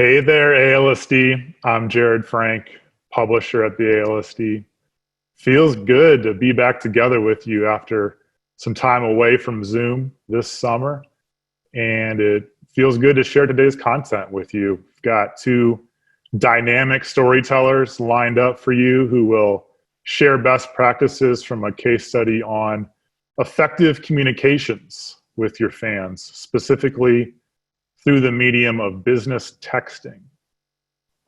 Hey there, ALSD. I'm Jared Frank, publisher at the ALSD. Feels good to be back together with you after some time away from Zoom this summer. And it feels good to share today's content with you. We've got two dynamic storytellers lined up for you who will share best practices from a case study on effective communications with your fans, specifically through the medium of business texting.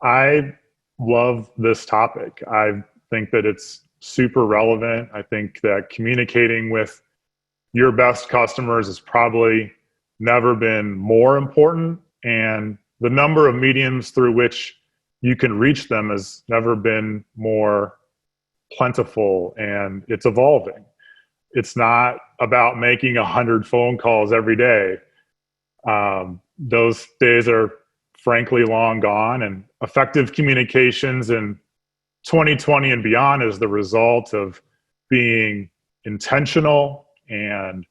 I love this topic. I think that it's super relevant. I think that communicating with your best customers has probably never been more important, and the number of mediums through which you can reach them has never been more plentiful, and it's evolving. It's not about making 100 phone calls every day. Those days are frankly long gone, and effective communications in 2020 and beyond is the result of being intentional and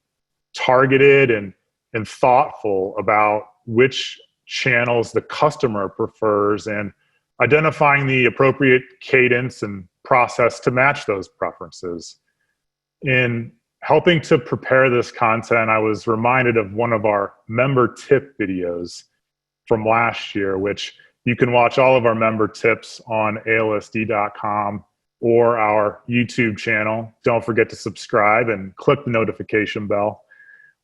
targeted and thoughtful about which channels the customer prefers and identifying the appropriate cadence and process to match those preferences. In helping to prepare this content, I was reminded of one of our member tip videos from last year, which you can watch all of our member tips on ALSD.com or our YouTube channel. Don't forget to subscribe and click the notification bell,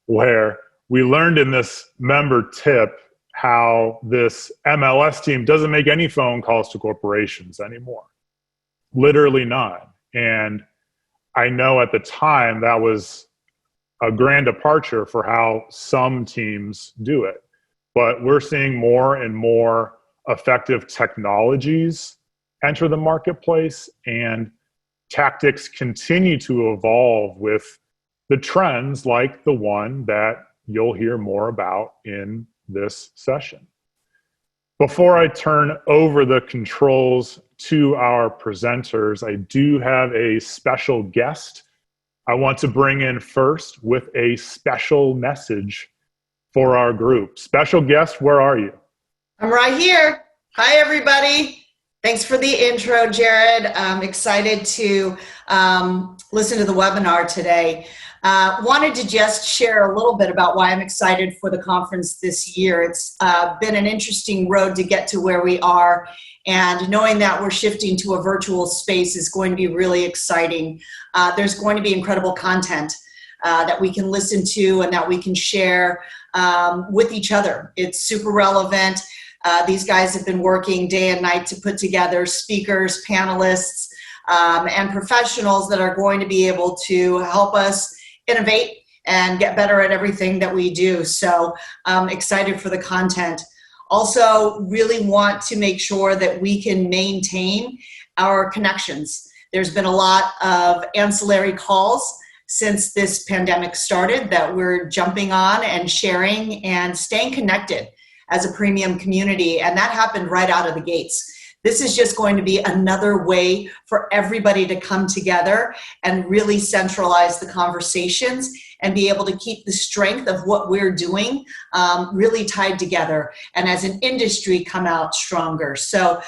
where we learned in this member tip how this MLS team doesn't make any phone calls to corporations anymore. Literally none. And I know at the time that was a grand departure for how some teams do it. But we're seeing more and more effective technologies enter the marketplace, and tactics continue to evolve with the trends like the one that you'll hear more about in this session. Before I turn over the controls to our presenters, I do have a special guest I want to bring in first with a special message for our group. Special guest, where are you? I'm right here. Hi, everybody. Thanks for the intro, Jared. I'm excited to listen to the webinar today. Wanted to just share a little bit about why I'm excited for the conference this year. It's been an interesting road to get to where we are, and knowing that we're shifting to a virtual space is going to be really exciting. There's going to be incredible content that we can listen to and that we can share with each other. It's super relevant. These guys have been working day and night to put together speakers, panelists, and professionals that are going to be able to help us innovate and get better at everything that we do. So I'm excited for the content. Also, really want to make sure that we can maintain our connections. There's been a lot of ancillary calls since this pandemic started that we're jumping on and sharing and staying connected as a premium community, and that happened right out of the gates. This is just going to be another way for everybody to come together and really centralize the conversations and be able to keep the strength of what we're doing really tied together, and as an industry come out stronger. So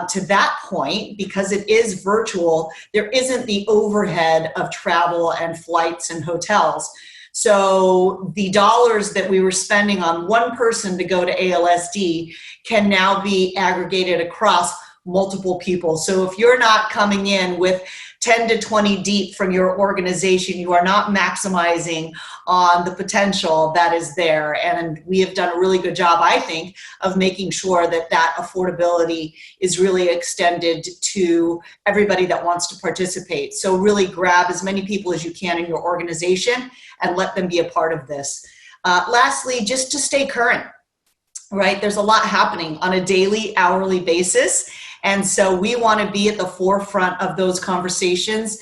to that point, because it is virtual, there isn't the overhead of travel and flights and hotels. So the dollars that we were spending on one person to go to ALSD can now be aggregated across multiple people. So if you're not coming in with 10 to 20 deep from your organization, you are not maximizing on the potential that is there. And we have done a really good job, I think, of making sure that that affordability is really extended to everybody that wants to participate. So really grab as many people as you can in your organization and let them be a part of this. Lastly, just to stay current, right? There's a lot happening on a daily, hourly basis. And so we want to be at the forefront of those conversations,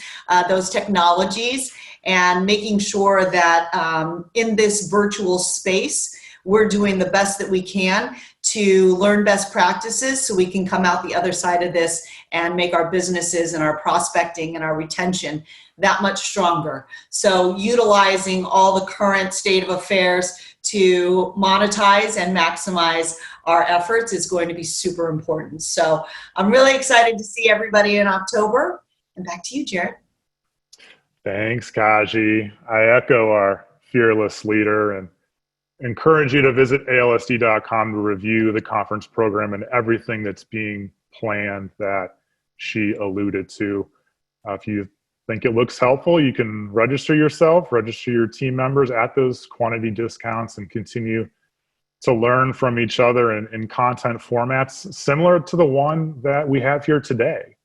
those technologies, and making sure that in this virtual space, we're doing the best that we can to learn best practices so we can come out the other side of this and make our businesses and our prospecting and our retention that much stronger. So utilizing all the current state of affairs to monetize and maximize our efforts is going to be super important. So I'm really excited to see everybody in October. And back to you, Jared. Thanks, Kaji. I echo our fearless leader and encourage you to visit ALSD.com to review the conference program and everything that's being planned that she alluded to. If you think it looks helpful, you can register yourself, register your team members at those quantity discounts, and continue to learn from each other in content formats similar to the one that we have here today.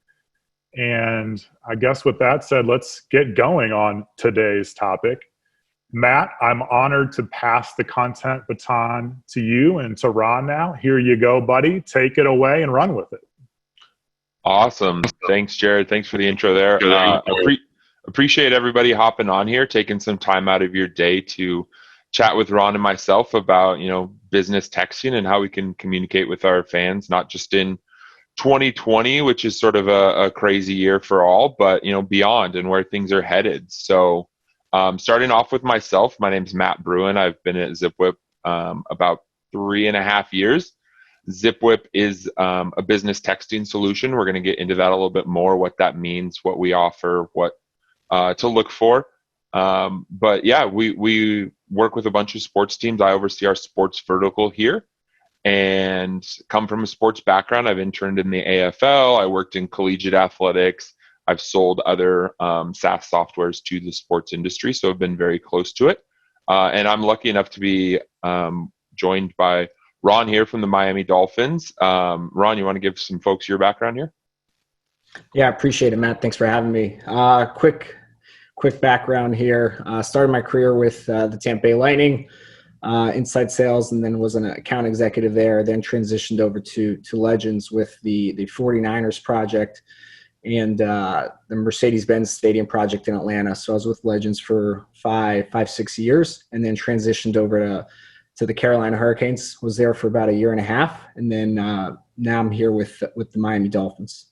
And I guess with that said, let's get going on today's topic. Matt, I'm honored to pass the content baton to you and to Ron now. Here you go, buddy. Take it away and run with it. Awesome. Thanks, Jared. Thanks for the intro there. Appreciate everybody hopping on here, taking some time out of your day to chat with Ron and myself about, business texting and how we can communicate with our fans, not just in 2020, which is sort of a crazy year for all, but, beyond and where things are headed. So starting off with myself, my name's Matt Bruin. I've been at Zipwhip about 3.5 years. Zipwhip is a business texting solution. We're going to get into that a little bit more, what that means, what we offer, what to look for. But yeah, we work with a bunch of sports teams. I oversee our sports vertical here and come from a sports background. I've interned in the AFL. I worked in collegiate athletics. I've sold other SaaS softwares to the sports industry, so I've been very close to it. And I'm lucky enough to be joined by Ron here from the Miami Dolphins. Ron, you want to give some folks your background here? Yeah, appreciate it, Matt. Thanks for having me. Quick background here. Started my career with the Tampa Bay Lightning, inside sales, and then was an account executive there. Then transitioned over to Legends with the 49ers project and the Mercedes-Benz Stadium project in Atlanta. So I was with Legends for 6 years, and then transitioned over to the Carolina Hurricanes. Was there for about 1.5 years, and then now I'm here with the Miami Dolphins.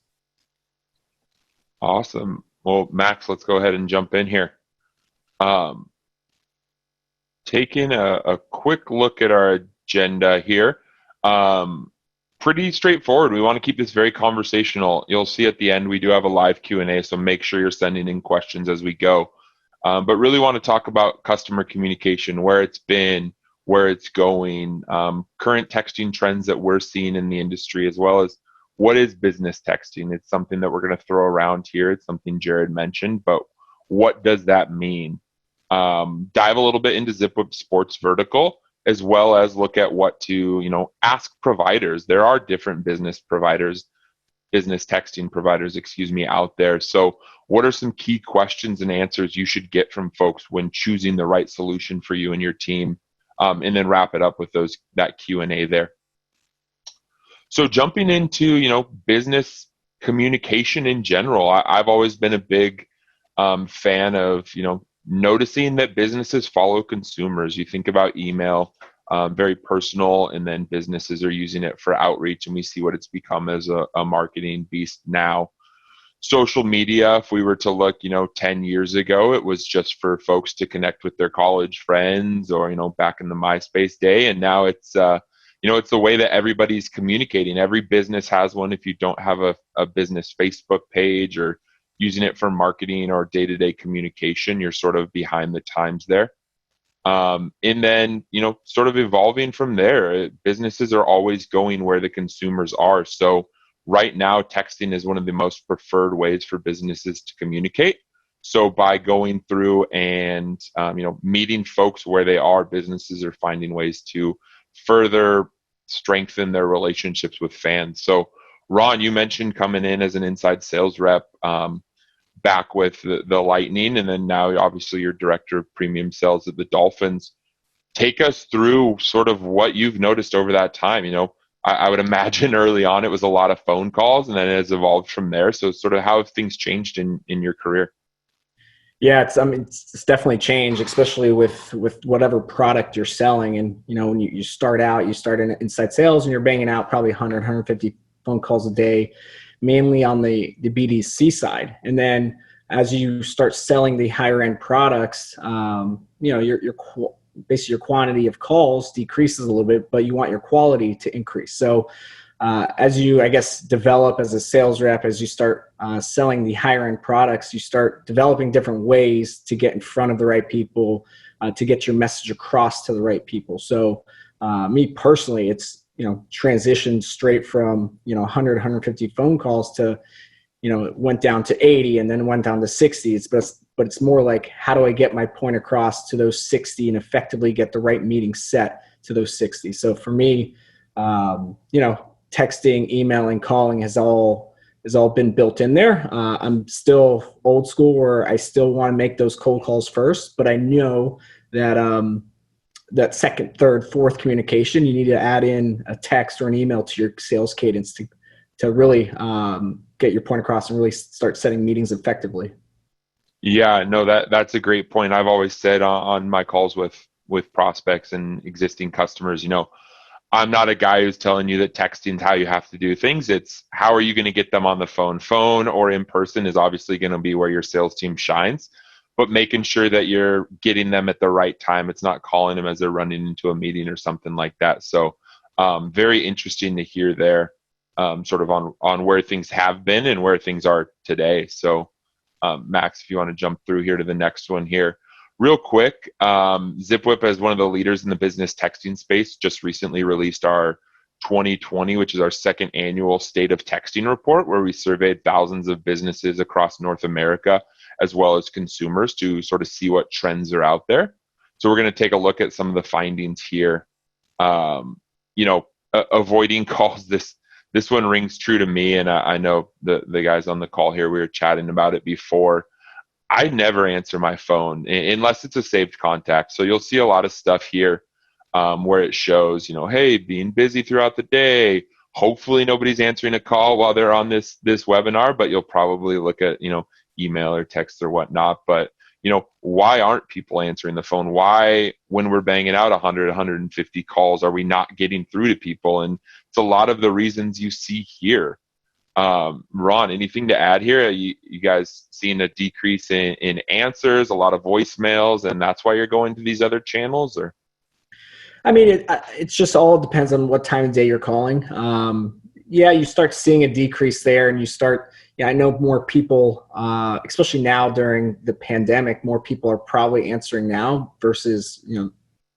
Awesome. Well, Max, let's go ahead and jump in here. Taking a quick look at our agenda here. Pretty straightforward. We want to keep this very conversational. You'll see at the end we do have a live Q&A, so make sure you're sending in questions as we go. But really want to talk about customer communication, where it's been, where it's going, current texting trends that we're seeing in the industry, as well as what is business texting. It's something that we're going to throw around here. It's something Jared mentioned, but what does that mean? Dive a little bit into Zipwhip Sports vertical, as well as look at what to, ask providers. There are different business texting providers, out there. So what are some key questions and answers you should get from folks when choosing the right solution for you and your team? And then wrap it up with that Q&A there. So jumping into, business communication in general, I've always been a big fan of, noticing that businesses follow consumers. You think about email, very personal, and then businesses are using it for outreach, and we see what it's become as a marketing beast now. Social media, if we were to look, 10 years ago, it was just for folks to connect with their college friends or, back in the MySpace day. And now it's, it's the way that everybody's communicating. Every business has one. If you don't have a business Facebook page or using it for marketing or day-to-day communication, you're sort of behind the times there. And then, sort of evolving from there, businesses are always going where the consumers are. So right now, texting is one of the most preferred ways for businesses to communicate. So by going through and, meeting folks where they are, businesses are finding ways to further strengthen their relationships with fans. So Ron, you mentioned coming in as an inside sales rep back with the Lightning, and then now obviously you're director of premium sales at the Dolphins. Take us through sort of what you've noticed over that time. I would imagine early on it was a lot of phone calls, and then it has evolved from there. So sort of how have things changed in your career? Yeah, it's definitely changed, especially with whatever product you're selling. And, when you start in inside sales and you're banging out probably 100, 150 phone calls a day, mainly on the BDC side. And then as you start selling the higher end products, your basically your quantity of calls decreases a little bit, but you want your quality to increase. So as you, I guess, develop as a sales rep, as you start selling the higher end products, you start developing different ways to get in front of the right people, to get your message across to the right people. So me personally, it's, transitioned straight from, 100, 150 phone calls to, it went down to 80 and then went down to 60. But it's more like, how do I get my point across to those 60 and effectively get the right meeting set to those 60? So for me, texting, emailing, calling has all been built in there. I'm still old school where I still want to make those cold calls first, but I know that that second, third, fourth communication, you need to add in a text or an email to your sales cadence to really get your point across and really start setting meetings effectively. Yeah, no, that's a great point. I've always said on my calls with prospects and existing customers, I'm not a guy who's telling you that texting is how you have to do things. It's how are you going to get them on the phone? Phone or in person is obviously going to be where your sales team shines, but making sure that you're getting them at the right time. It's not calling them as they're running into a meeting or something like that. So very interesting to hear there, sort of on where things have been and where things are today. So Max, if you want to jump through here to the next one here. Real quick, Zipwhip, as one of the leaders in the business texting space, just recently released our 2020, which is our second annual State of Texting report, where we surveyed thousands of businesses across North America, as well as consumers, to sort of see what trends are out there. So we're going to take a look at some of the findings here. Avoiding calls. This one rings true to me, and I know the guys on the call here, we were chatting about it before. I never answer my phone unless it's a saved contact. So you'll see a lot of stuff here where it shows, hey, being busy throughout the day. Hopefully nobody's answering a call while they're on this webinar, but you'll probably look at, email or text or whatnot. But, why aren't people answering the phone? Why, when we're banging out 100, 150 calls, are we not getting through to people? And it's a lot of the reasons you see here. Ron, anything to add here? You guys seeing a decrease in answers, a lot of voicemails, and that's why you're going to these other channels? Or, I mean, it's just all depends on what time of day you're calling. You start seeing a decrease there, and you start. I know more people, especially now during the pandemic, more people are probably answering now versus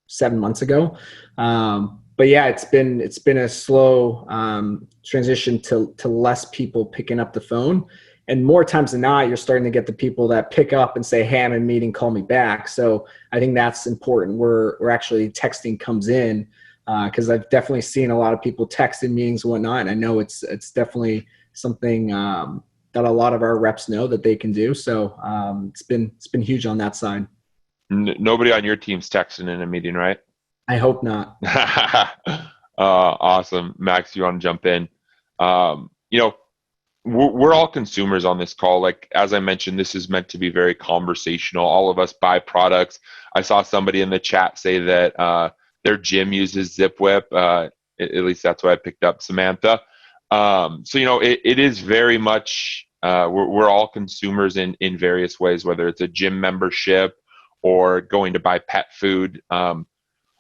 7 months ago. But yeah, it's been a slow transition to less people picking up the phone, and more times than not, you're starting to get the people that pick up and say, "Hey, I'm in a meeting, call me back." So I think that's important. Where actually texting comes in, because I've definitely seen a lot of people text in meetings and whatnot, and I know it's definitely something that a lot of our reps know that they can do. So it's been huge on that side. Nobody on your team's texting in a meeting, right? I hope not. Awesome. Max, you want to jump in? We're all consumers on this call. Like, as I mentioned, this is meant to be very conversational. All of us buy products. I saw somebody in the chat say that their gym uses Zipwhip. At least that's what I picked up, Samantha. It is very much, we're all consumers in various ways, whether it's a gym membership or going to buy pet food.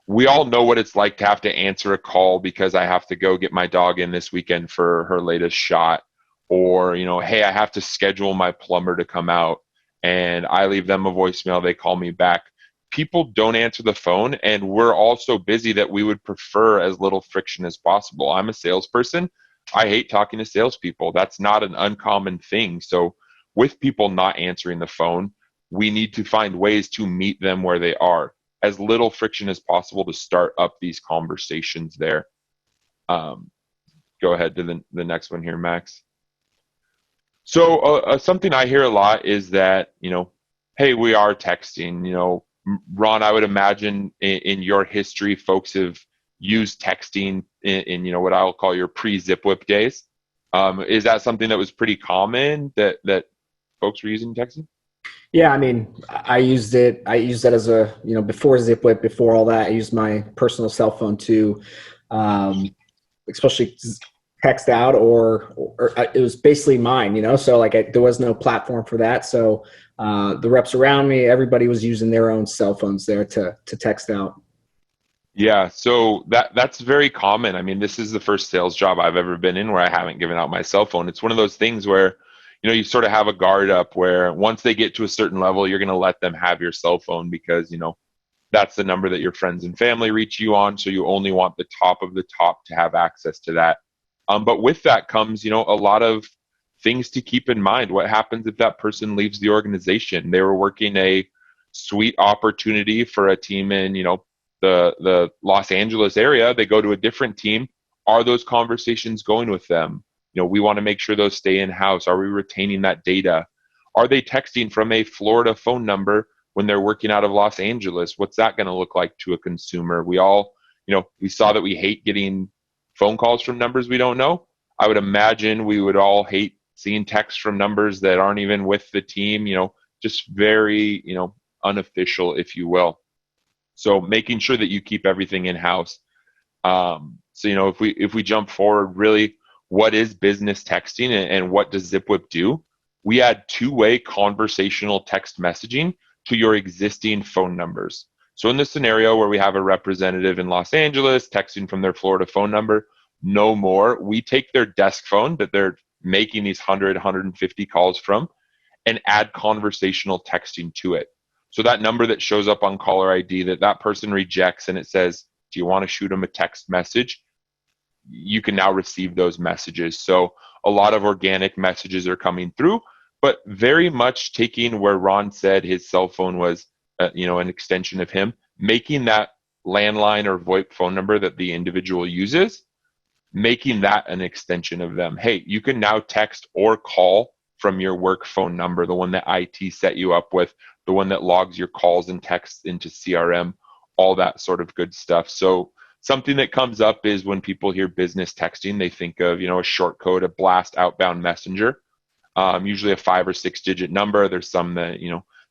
We all know what it's like to have to answer a call because I have to go get my dog in this weekend for her latest shot. Or, hey, I have to schedule my plumber to come out, and I leave them a voicemail, they call me back. People don't answer the phone, and we're all so busy that we would prefer as little friction as possible. I'm a salesperson. I hate talking to salespeople. That's not an uncommon thing. So with people not answering the phone, we need to find ways to meet them where they are. As little friction as possible to start up these conversations there. Go ahead to the next one here, Max. So something I hear a lot is that, hey, we are texting. Ron, I would imagine in your history, folks have used texting in what I'll call your pre-Zipwhip days. Is that something that was pretty common that folks were using texting? Yeah, I mean, I used it as a, before Zipwhip, before all that, I used my personal cell phone to, especially text out or it was basically mine, so like there was no platform for that. So the reps around me, everybody was using their own cell phones there to text out. Yeah, so that's very common. I mean, this is the first sales job I've ever been in where I haven't given out my cell phone. It's one of those things where, you sort of have a guard up where once they get to a certain level, you're going to let them have your cell phone because, that's the number that your friends and family reach you on. So you only want the top of the top to have access to that. But with that comes, a lot of things to keep in mind. What happens if that person leaves the organization? They were working a sweet opportunity for a team in, the Los Angeles area. They go to a different team. Are those conversations going with them? We want to make sure those stay in-house. Are we retaining that data? Are they texting from a Florida phone number when they're working out of Los Angeles? What's that going to look like to a consumer? We all, we saw that we hate getting phone calls from numbers we don't know. I would imagine we would all hate seeing texts from numbers that aren't even with the team, just very, unofficial, if you will. So making sure that you keep everything in-house. So, if we jump forward, really, what is business texting and what does Zipwhip do? We add two-way conversational text messaging to your existing phone numbers. So in this scenario where we have a representative in Los Angeles texting from their Florida phone number, no more. We take their desk phone that they're making these 100, 150 calls from and add conversational texting to it. So that number that shows up on caller ID that person rejects and it says, do you want to shoot them a text message? You can now receive those messages. So a lot of organic messages are coming through, but very much taking where Ron said his cell phone was, an extension of him, making that landline or VoIP phone number that the individual uses, making that an extension of them. Hey, you can now text or call from your work phone number, the one that IT set you up with, the one that logs your calls and texts into CRM, all that sort of good stuff. So something that comes up is when people hear business texting, they think of, a short code, a blast outbound messenger, usually a 5 or 6 digit number. There's some that,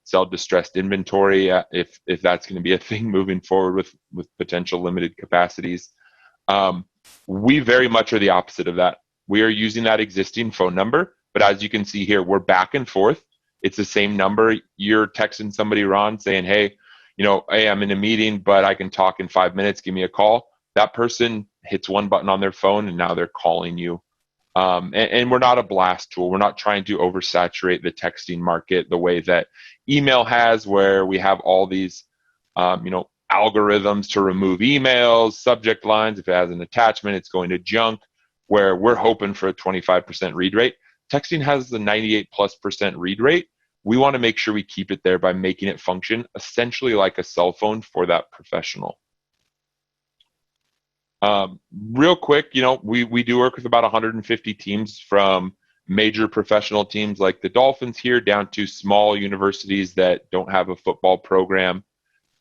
sell distressed inventory if that's going to be a thing moving forward with potential limited capacities. We very much are the opposite of that. We are using that existing phone number, but as you can see here, we're back and forth. It's the same number. You're texting somebody, Ron, saying, hey, hey, I'm in a meeting, but I can talk in 5 minutes. Give me a call. That person hits one button on their phone and now they're calling you. And we're not a blast tool. We're not trying to oversaturate the texting market the way that email has, where we have all these, algorithms to remove emails, subject lines. If it has an attachment, it's going to junk, where we're hoping for a 25% read rate. Texting has the 98+% read rate. We want to make sure we keep it there by making it function essentially like a cell phone for that professional. Real quick, we do work with about 150 teams, from major professional teams like the Dolphins here down to small universities that don't have a football program.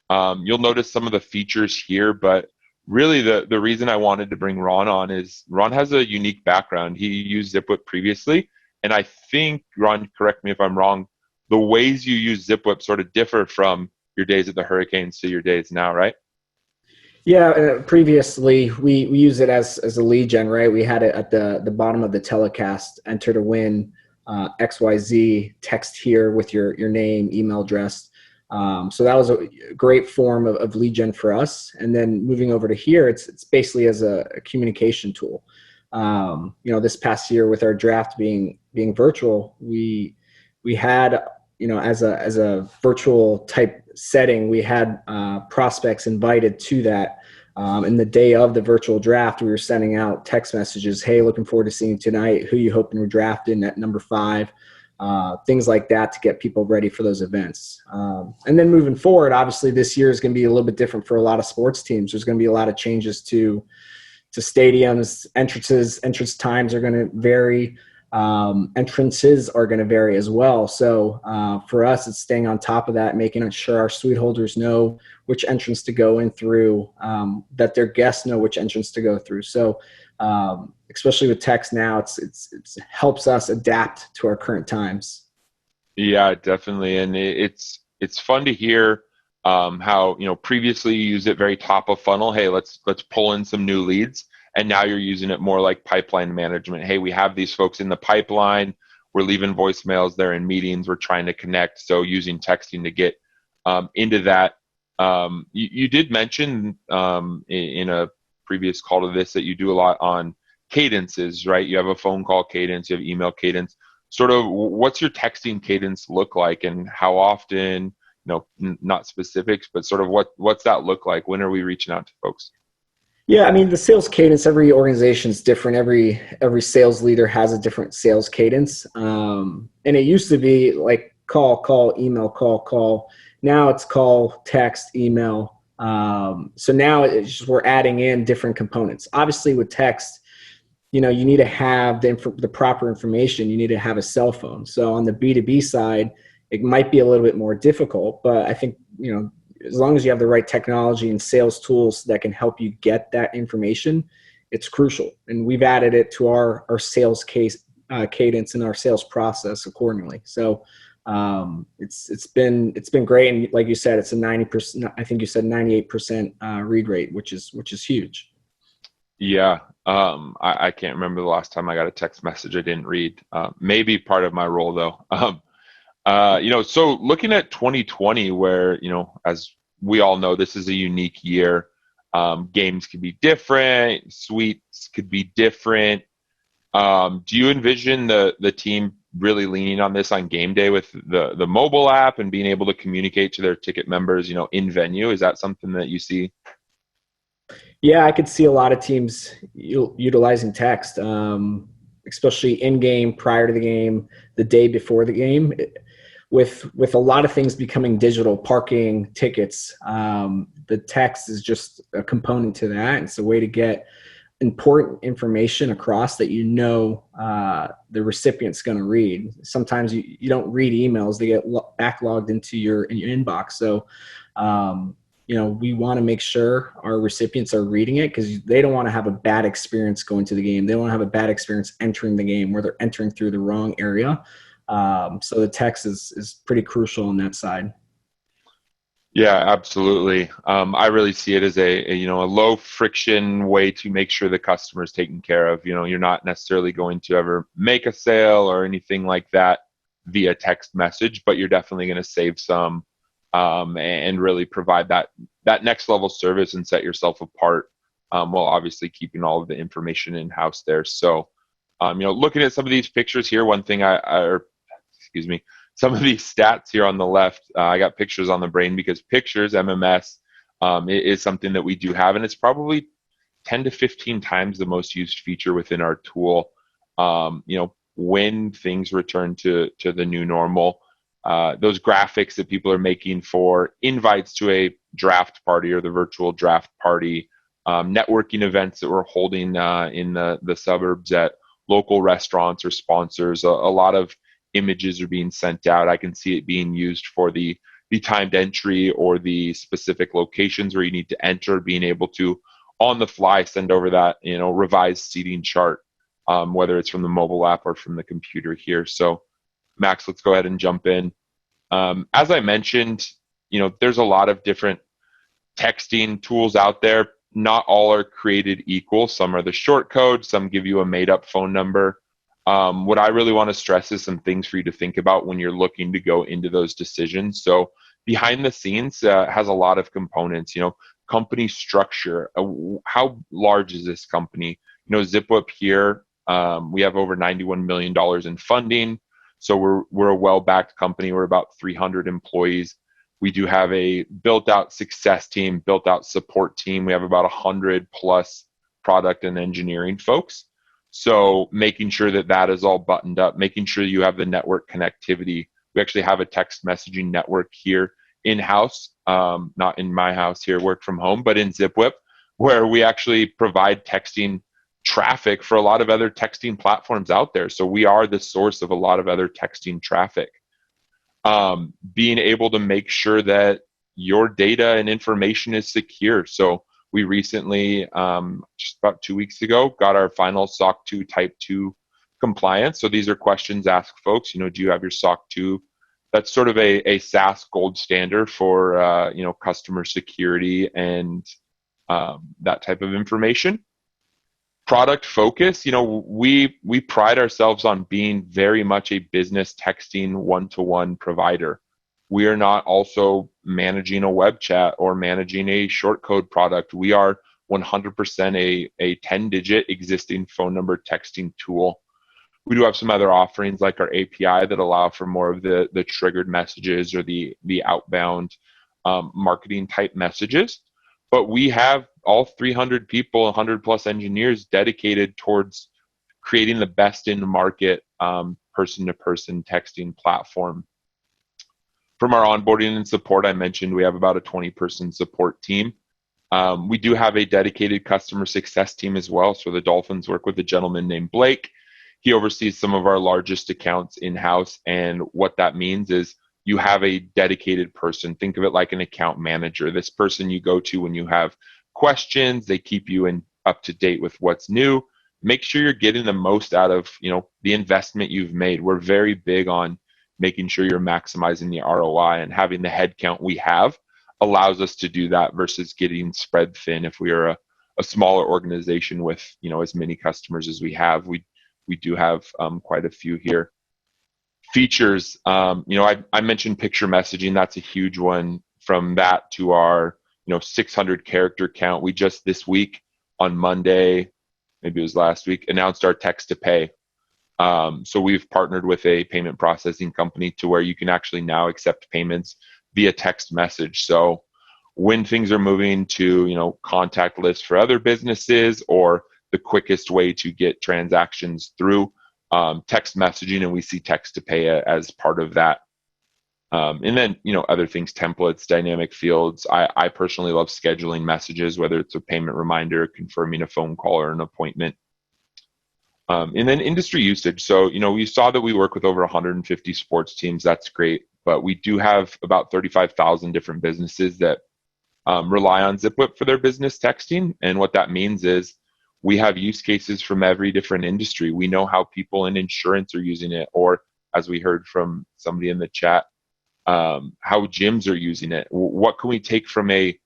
You'll notice some of the features here, but really the reason I wanted to bring Ron on is Ron has a unique background. He used Zipwhip previously, and I think, Ron, correct me if I'm wrong, the ways you use Zipwhip sort of differ from your days at the Hurricanes to your days now, right? Yeah, previously we use it as a lead gen, right? We had it at the bottom of the telecast, enter to win, XYZ, text here with your name, email address. So that was a great form of lead gen for us. And then moving over to here, it's basically as a communication tool. This past year with our draft being virtual, we had, as a virtual type setting, we had prospects invited to that. In the day of the virtual draft, we were sending out text messages. Hey, looking forward to seeing you tonight. Who you hoping we're drafting at number 5? Things like that to get people ready for those events. And then moving forward, obviously this year is going to be a little bit different for a lot of sports teams. There's going to be a lot of changes to stadiums. Entrance times are going to vary. Entrances are going to vary as well. So for us, it's staying on top of that, making sure our suite holders know which entrance to go in through, that their guests know which entrance to go through. So especially with text now, it's helps us adapt to our current times. Yeah, definitely. And it's fun to hear how, previously you used it very top of funnel. Hey, let's pull in some new leads. And now you're using it more like pipeline management. Hey, we have these folks in the pipeline. we're leaving voicemails, they're in meetings, we're trying to connect. So using texting to get into that. You did mention in a previous call to this that you do a lot on cadences, right? You have a phone call cadence, you have email cadence. Sort of, what's your texting cadence look like, and how often? Not specifics, but sort of what's that look like? When are we reaching out to folks? Yeah, I mean, the sales cadence, every organization is different. Every sales leader has a different sales cadence. And it used to be like call, email, call. Now it's call, text, email. So now it's just, we're adding in different components. Obviously with text, you need to have the proper information. You need to have a cell phone. So on the B2B side, it might be a little bit more difficult, but I think, as long as you have the right technology and sales tools that can help you get that information, it's crucial. And we've added it to our sales cadence and our sales process accordingly. So it's been great. And like you said, it's a 90%, I think you said 98% read rate, which is huge. Yeah. I can't remember the last time I got a text message I didn't read. Maybe part of my role though. So looking at 2020, where, as we all know, this is a unique year. Games could be different, suites could be different. Do you envision the team really leaning on this on game day with the mobile app and being able to communicate to their ticket members, in venue? Is that something that you see? Yeah, I could see a lot of teams utilizing text, especially in game, prior to the game, the day before the game. With a lot of things becoming digital, parking, tickets, the text is just a component to that. It's a way to get important information across that the recipient's going to read. Sometimes you don't read emails; they get backlogged into your inbox. So, we want to make sure our recipients are reading it, because they don't want to have a bad experience going to the game. They don't want to have a bad experience entering the game where they're entering through the wrong area. So the text is pretty crucial on that side. Yeah, absolutely. I really see it as a low friction way to make sure the customer is taken care of. You're not necessarily going to ever make a sale or anything like that via text message, but you're definitely going to save some and really provide that next level service and set yourself apart, while obviously keeping all of the information in house there. So, looking at some of these pictures here, one thing some of these stats here on the left, I got pictures on the brain because pictures, MMS, is something that we do have, and it's probably 10 to 15 times the most used feature within our tool. When things return to the new normal, those graphics that people are making for invites to a draft party or the virtual draft party, networking events that we're holding in the suburbs at local restaurants or sponsors, a lot of images are being sent out. I can see it being used for the timed entry or the specific locations where you need to enter, being able to on the fly send over that revised seating chart, whether it's from the mobile app or from the computer here. So Max, let's go ahead and jump in. As I mentioned, there's a lot of different texting tools out there. Not all are created equal. Some are the short code, some give you a made up phone number. What I really want to stress is some things for you to think about when you're looking to go into those decisions. So behind the scenes has a lot of components, company structure. How large is this company? Zipwhip here, we have over $91 million in funding. So we're a well-backed company. We're about 300 employees. We do have a built-out success team, built-out support team. We have about 100 plus product and engineering folks. So making sure that is all buttoned up, making sure you have the network connectivity. We actually have a text messaging network here in-house, not in my house here, work from home, but in Zipwhip, where we actually provide texting traffic for a lot of other texting platforms out there. So we are the source of a lot of other texting traffic. Being able to make sure that your data and information is secure. So we recently, just about 2 weeks ago, got our final SOC 2 Type 2 compliance. So these are questions asked folks, do you have your SOC 2? That's sort of a SaaS gold standard for, customer security and that type of information. Product focus, we pride ourselves on being very much a business texting one-to-one provider. We are not also managing a web chat or managing a short code product. We are 100% a 10-digit existing phone number texting tool. We do have some other offerings like our API that allow for more of the triggered messages or the outbound marketing type messages. But we have all 300 people, 100 plus engineers dedicated towards creating the best in the market person-to-person texting platform. From our onboarding and support, I mentioned we have about a 20-person support team. We do have a dedicated customer success team as well. So the Dolphins work with a gentleman named Blake. He oversees some of our largest accounts in-house. And what that means is you have a dedicated person. Think of it like an account manager. This person you go to when you have questions. They keep you up to date with what's new. Make sure you're getting the most out of the investment you've made. We're very big on making sure you're maximizing the ROI, and having the headcount we have allows us to do that versus getting spread thin. If we are a smaller organization with as many customers as we have, we do have quite a few here. Features, I mentioned picture messaging. That's a huge one. From that to our 600 character count, we just this week on Monday, maybe it was last week, announced our text to pay. So we've partnered with a payment processing company to where you can actually now accept payments via text message. So when things are moving to contact lists for other businesses, or the quickest way to get transactions through, text messaging, and we see text to pay as part of that. And then other things, templates, dynamic fields. I personally love scheduling messages, whether it's a payment reminder, confirming a phone call or an appointment. And then industry usage. So, we saw that we work with over 150 sports teams. That's great. But we do have about 35,000 different businesses that rely on Zipwhip for their business texting. And what that means is we have use cases from every different industry. We know how people in insurance are using it, or as we heard from somebody in the chat, how gyms are using it. What can we take from a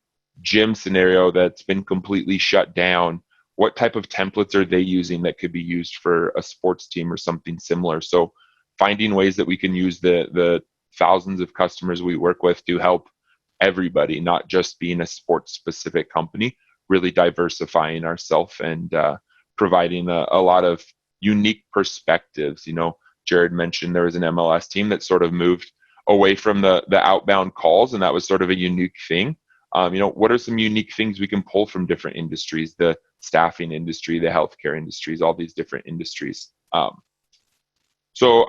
gym scenario that's been completely shut down? What type of templates are they using that could be used for a sports team or something similar? So finding ways that we can use the thousands of customers we work with to help everybody, not just being a sports specific company, really diversifying ourselves and providing a lot of unique perspectives. Jared mentioned there was an MLS team that sort of moved away from the outbound calls, and that was sort of a unique thing. What are some unique things we can pull from different industries? The staffing industry, the healthcare industries, all these different industries. So,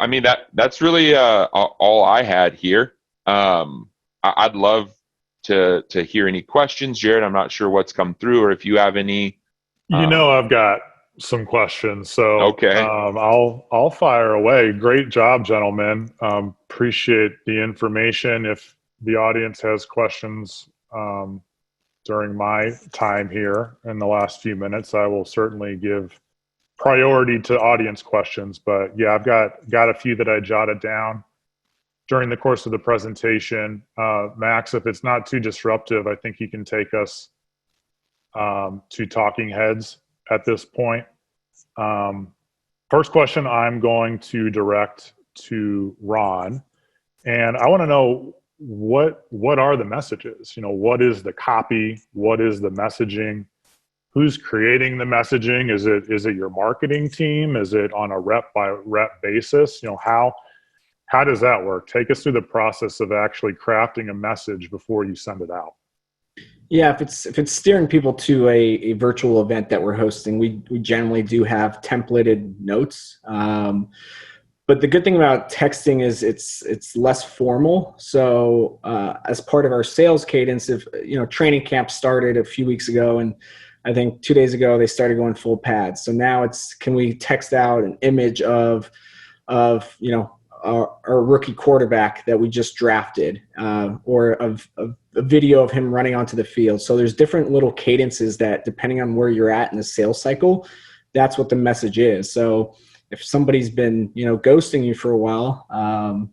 that's really all I had here. I'd love to hear any questions, Jared. I'm not sure what's come through, or if you have any. I've got some questions, so okay. I'll fire away. Great job, gentlemen. Appreciate the information. If the audience has questions during my time here in the last few minutes, I will certainly give priority to audience questions. But yeah, I've got a few that I jotted down during the course of the presentation. Max, if it's not too disruptive, I think you can take us to talking heads at this point. First question I'm going to direct to Ron, and I want to know what are the messages? What is the copy? What is the messaging? Who's creating the messaging? Is it your marketing team? Is it on a rep by rep basis? How does that work? Take us through the process of actually crafting a message before you send it out. Yeah, if it's steering people to a virtual event that we're hosting, we generally do have templated notes. But the good thing about texting is it's less formal. So as part of our sales cadence, if training camp started a few weeks ago, and I think 2 days ago they started going full pads. So now can we text out an image of our rookie quarterback that we just drafted, or of a video of him running onto the field. So there's different little cadences that, depending on where you're at in the sales cycle, that's what the message is. So if somebody's been, ghosting you for a while,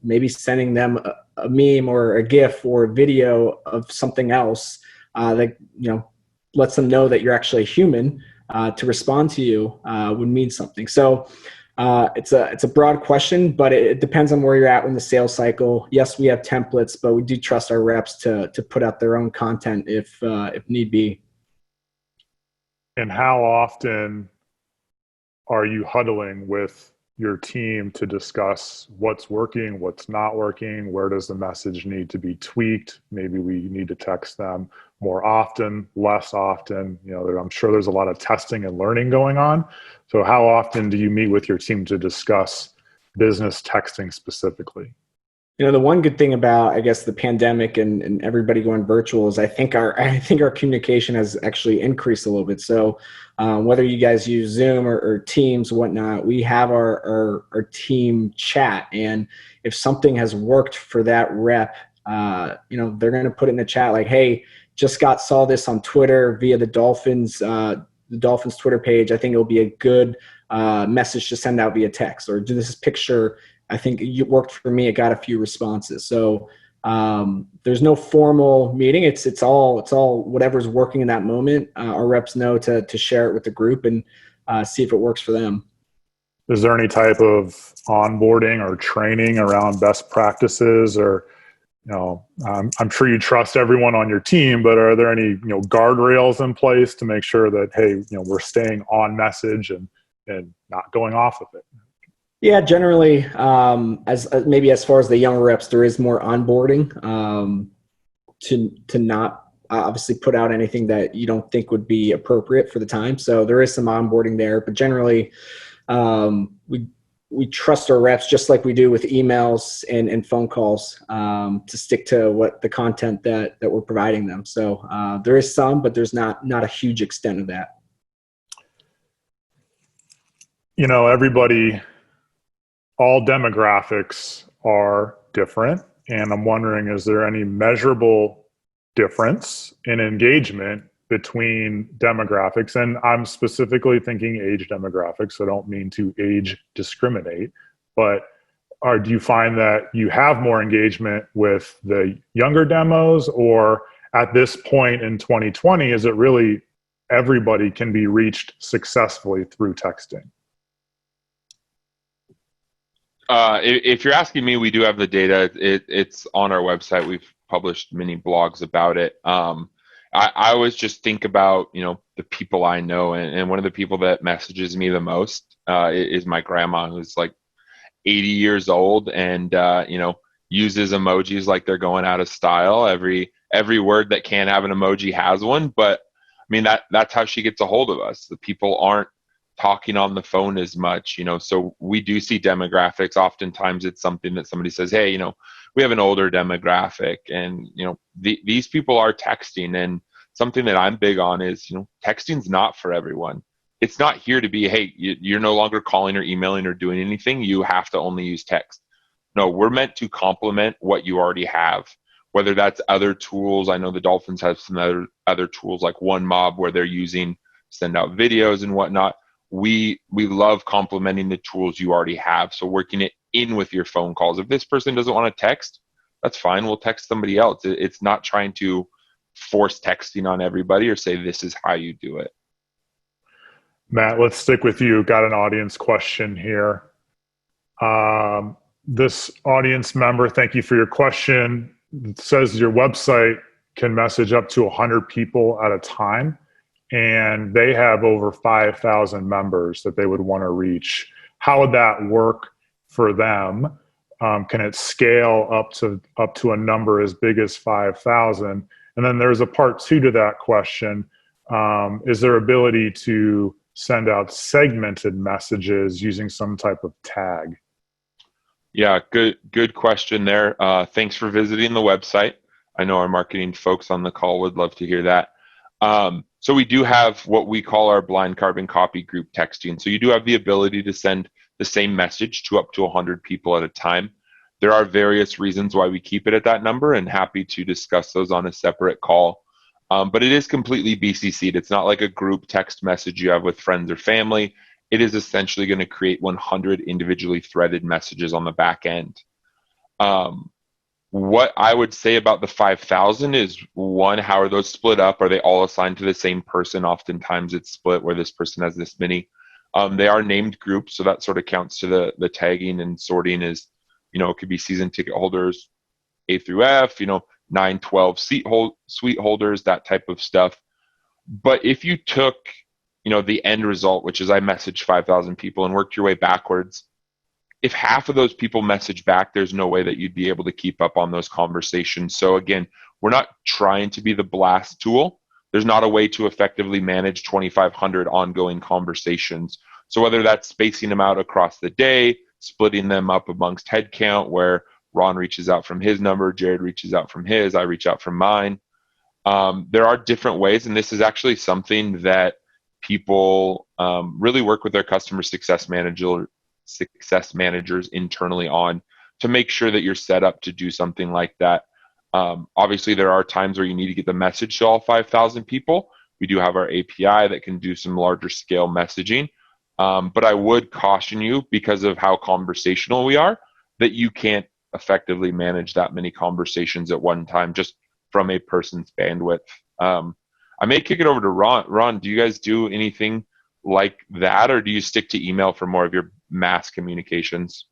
maybe sending them a meme or a GIF or a video of something else that, lets them know that you're actually a human, to respond to you would mean something. So it's a broad question, but it depends on where you're at in the sales cycle. Yes, we have templates, but we do trust our reps to put out their own content if need be. And how often are you huddling with your team to discuss what's working, what's not working, where does the message need to be tweaked? Maybe we need to text them more often, less often. I'm sure there's a lot of testing and learning going on. So how often do you meet with your team to discuss business texting specifically? The one good thing about, I guess, the pandemic and everybody going virtual is I think our communication has actually increased a little bit. So whether you guys use Zoom or Teams, whatnot, we have our team chat. And if something has worked for that rep, they're going to put it in the chat like, hey, saw this on Twitter via the Dolphins Twitter page. I think it'll be a good message to send out via text, or do this picture. I think it worked for me. It got a few responses. So there's no formal meeting. It's all whatever's working in that moment. Our reps know to share it with the group and see if it works for them. Is there any type of onboarding or training around best practices, or I'm sure you trust everyone on your team, but are there any guardrails in place to make sure that, hey, we're staying on message and not going off of it? Yeah, generally, as far as the younger reps, there is more onboarding to not obviously put out anything that you don't think would be appropriate for the time. So there is some onboarding there, but generally, we trust our reps just like we do with emails and phone calls to stick to what the content that we're providing them. So there is some, but there's not a huge extent of that. Everybody. All demographics are different, and I'm wondering, is there any measurable difference in engagement between demographics? And I'm specifically thinking age demographics, so I don't mean to age discriminate, but do you find that you have more engagement with the younger demos, or at this point in 2020, is it really everybody can be reached successfully through texting? If you're asking me, we do have the data. It's on our website. We've published many blogs about it. I always just think about, the people I know, and one of the people that messages me the most is my grandma, who's like 80 years old and, uses emojis like they're going out of style. Every word that can have an emoji has one, but I mean, that's how she gets a hold of us. The people aren't talking on the phone as much, so we do see demographics. Oftentimes it's something that somebody says, hey, we have an older demographic, and these people are texting. And something that I'm big on is, texting's not for everyone. It's not here to be, hey, you're no longer calling or emailing or doing anything, you have to only use text. No, we're meant to complement what you already have, whether that's other tools. I know the Dolphins have some other tools like OneMob, where they're send out videos and whatnot. We love complementing the tools you already have. So working it in with your phone calls. If this person doesn't want to text, that's fine. We'll text somebody else. It's not trying to force texting on everybody or say this is how you do it. Matt, let's stick with you. Got an audience question here. This audience member, thank you for your question. It says your website can message up to 100 people at a time, and they have over 5,000 members that they would want to reach. How would that work for them? Can it scale up to a number as big as 5,000? And then there's a part two to that question. Is there ability to send out segmented messages using some type of tag? Yeah, good question there. Thanks for visiting the website. I know our marketing folks on the call would love to hear that. So we do have what we call our blind carbon copy group texting. So you do have the ability to send the same message to up to 100 people at a time. There are various reasons why we keep it at that number, and happy to discuss those on a separate call. But it is completely BCC'd. It's not like a group text message you have with friends or family. It is essentially going to create 100 individually threaded messages on the back end. What I would say about the 5,000 is, one, how are those split up? Are they all assigned to the same person? Oftentimes it's split where this person has this many. They are named groups, so that sort of counts to the tagging and sorting is, it could be season ticket holders A through F, 9, 12 suite holders, that type of stuff. But if you took, the end result, which is I messaged 5,000 people and worked your way backwards, if half of those people message back, there's no way that you'd be able to keep up on those conversations. So again, we're not trying to be the blast tool. There's not a way to effectively manage 2,500 ongoing conversations. So whether that's spacing them out across the day, splitting them up amongst headcount, where Ron reaches out from his number, Jared reaches out from his, I reach out from mine. There are different ways, and this is actually something that people really work with their customer success managers internally on, to make sure that you're set up to do something like that. Obviously, there are times where you need to get the message to all 5,000 people. We do have our API that can do some larger scale messaging. But I would caution you, because of how conversational we are, that you can't effectively manage that many conversations at one time just from a person's bandwidth. I may kick it over to Ron. Ron, do you guys do anything like that, or do you stick to email for more of your mass communications?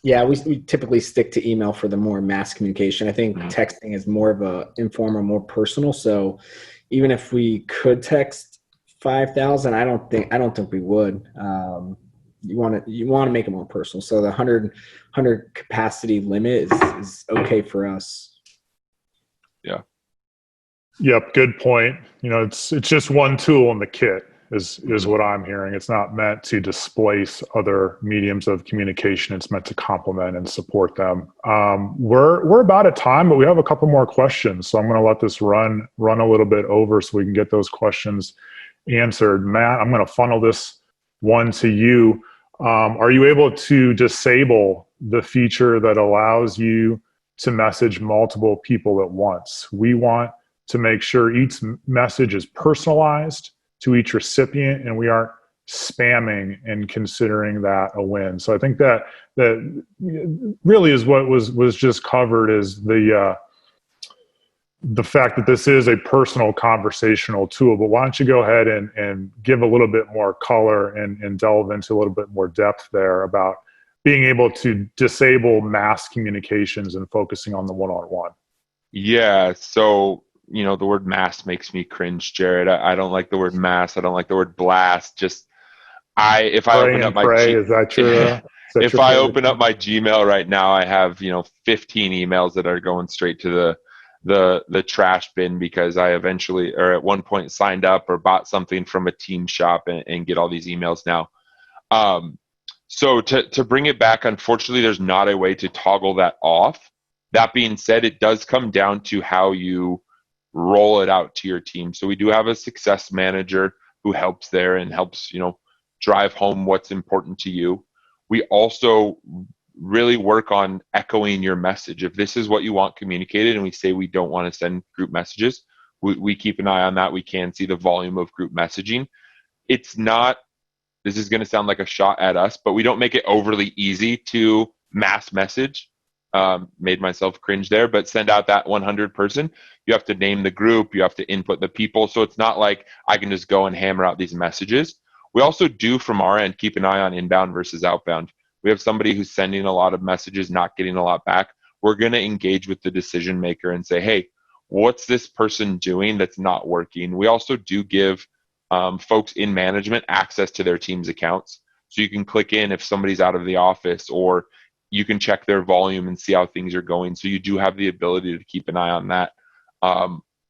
Yeah, we typically stick to email for the more mass communication. I think texting is more of a informal, more personal. So even if we could text 5,000, I don't think we would. You want to make it more personal. So the 100 capacity limit is okay for us. Yeah. Yep. Good point. It's just one tool in the kit is what I'm hearing. It's not meant to displace other mediums of communication. It's meant to complement and support them. We're about at time, but we have a couple more questions. So I'm going to let this run a little bit over so we can get those questions answered. Matt, I'm going to funnel this one to you. Are you able to disable the feature that allows you to message multiple people at once? We want to make sure each message is personalized to each recipient, and we aren't spamming and considering that a win. So I think that really is what was just covered, is the fact that this is a personal conversational tool. But why don't you go ahead and give a little bit more color and delve into a little bit more depth there about being able to disable mass communications and focusing on the one-on-one. Yeah. So, the word mass makes me cringe, Jared. I don't like the word mass. I don't like the word blast. Just if I open up my is that your if I open up my Gmail right now, I have 15 emails that are going straight to the trash bin, because I eventually, or at one point, signed up or bought something from a team shop and get all these emails now. So to bring it back, unfortunately, there's not a way to toggle that off. That being said, it does come down to how you roll it out to your team. So we do have a success manager who helps there and helps, drive home what's important to you. We also really work on echoing your message. If this is what you want communicated and we say we don't want to send group messages, we keep an eye on that. We can see the volume of group messaging. It's not, this is going to sound like a shot at us, but we don't make it overly easy to mass message. Made myself cringe there, but send out that 100 person. You have to name the group. You have to input the people. So it's not like I can just go and hammer out these messages. We also do, from our end, keep an eye on inbound versus outbound. We have somebody who's sending a lot of messages, not getting a lot back. We're going to engage with the decision maker and say, hey, what's this person doing that's not working? We also do give folks in management access to their team's accounts. So you can click in if somebody's out of the office, or you can check their volume and see how things are going. So you do have the ability to keep an eye on that.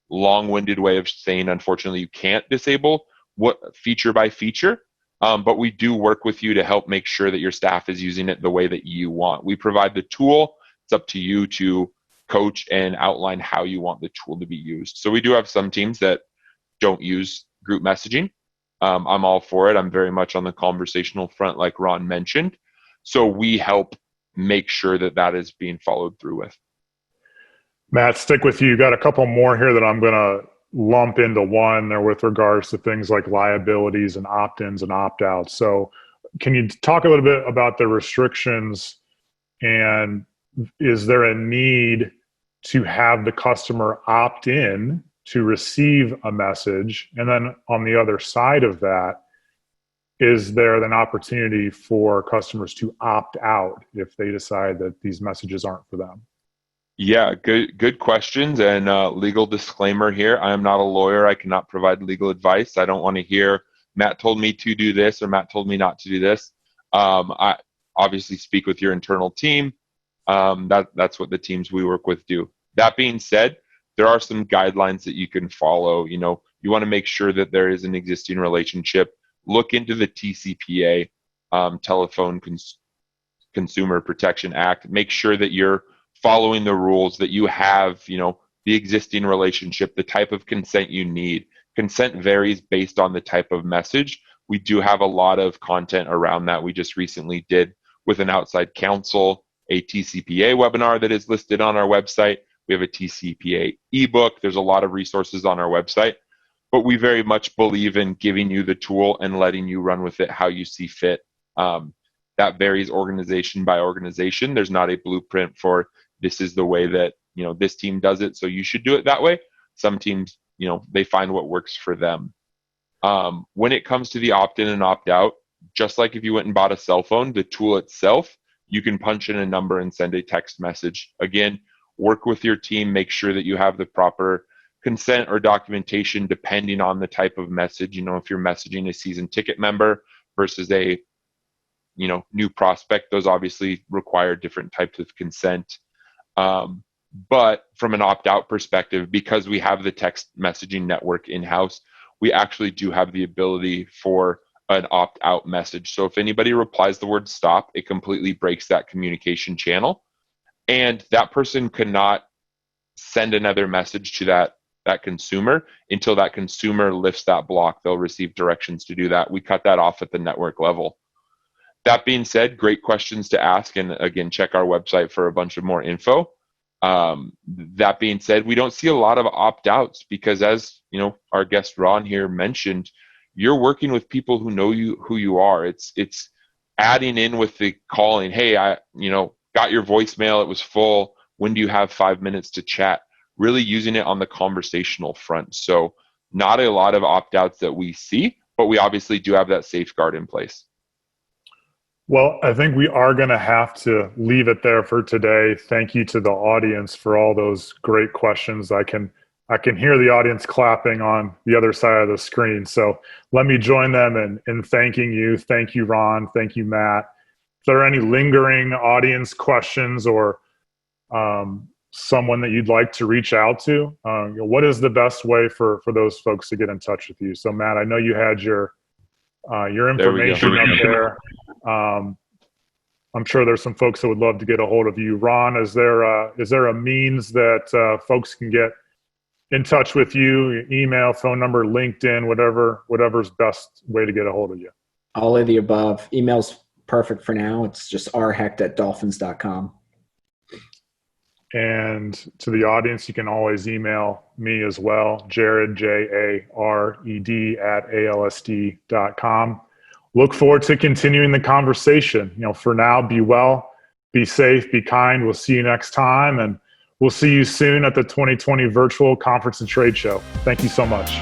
Long-winded way of saying, unfortunately, you can't disable what feature by feature, but we do work with you to help make sure that your staff is using it the way that you want. We provide the tool. It's up to you to coach and outline how you want the tool to be used. So we do have some teams that don't use group messaging. I'm all for it. I'm very much on the conversational front, like Ron mentioned. So we help make sure that is being followed through with. Matt, stick with you. You got a couple more here that I'm going to lump into one there with regards to things like liabilities and opt-ins and opt-outs. So can you talk a little bit about the restrictions and is there a need to have the customer opt in to receive a message? And then on the other side of that, is there an opportunity for customers to opt out if they decide that these messages aren't for them? Yeah, good questions. And legal disclaimer here, I am not a lawyer. I cannot provide legal advice. I don't want to hear Matt told me to do this or Matt told me not to do this. I obviously speak with your internal team. That's what the teams we work with do. That being said, there are some guidelines that you can follow. You want to make sure that there is an existing relationship. Look into the TCPA, Telephone Consumer Protection Act. Make sure that you're following the rules, that you have, the existing relationship, the type of consent you need. Consent varies based on the type of message. We do have a lot of content around that. We just recently did with an outside counsel a TCPA webinar that is listed on our website. We have a TCPA ebook. There's a lot of resources on our website, but we very much believe in giving you the tool and letting you run with it how you see fit. That varies organization by organization. There's not a blueprint for this is the way that, this team does it, so you should do it that way. Some teams, they find what works for them. When it comes to the opt-in and opt-out, just like if you went and bought a cell phone, the tool itself, you can punch in a number and send a text message. Again, work with your team, make sure that you have the proper consent or documentation depending on the type of message. If you're messaging a season ticket member versus a new prospect, those obviously require different types of consent. But from an opt-out perspective, because we have the text messaging network in-house, we actually do have the ability for an opt-out message. So if anybody replies the word stop, it completely breaks that communication channel. And that person cannot send another message to that consumer until that consumer lifts that block. They'll receive directions to do that. We cut that off at the network level. That being said, great questions to ask. And again, check our website for a bunch of more info. That being said, we don't see a lot of opt-outs because, as our guest Ron here mentioned, you're working with people who know who you are. It's adding in with the calling. Hey, I got your voicemail. It was full. When do you have 5 minutes to chat? Really using it on the conversational front. So not a lot of opt-outs that we see, but we obviously do have that safeguard in place. Well, I think we are going to have to leave it there for today. Thank you to the audience for all those great questions. I can hear the audience clapping on the other side of the screen. So let me join them in thanking you. Thank you, Ron. Thank you, Matt. If there are any lingering audience questions or someone that you'd like to reach out to, what is the best way for those folks to get in touch with you? So Matt, I know you had your information up there. I'm sure there's some folks that would love to get a hold of you. Ron, is there a means that folks can get in touch with you? Email, phone number, LinkedIn, whatever's best way to get a hold of you. All of the above. Email's perfect for now. It's just rhecht@dolphins.com. And to the audience, you can always email me as well, Jared, Jared, @ALSD.com. Look forward to continuing the conversation. For now, be well, be safe, be kind. We'll see you next time, and we'll see you soon at the 2020 Virtual Conference and Trade Show. Thank you so much.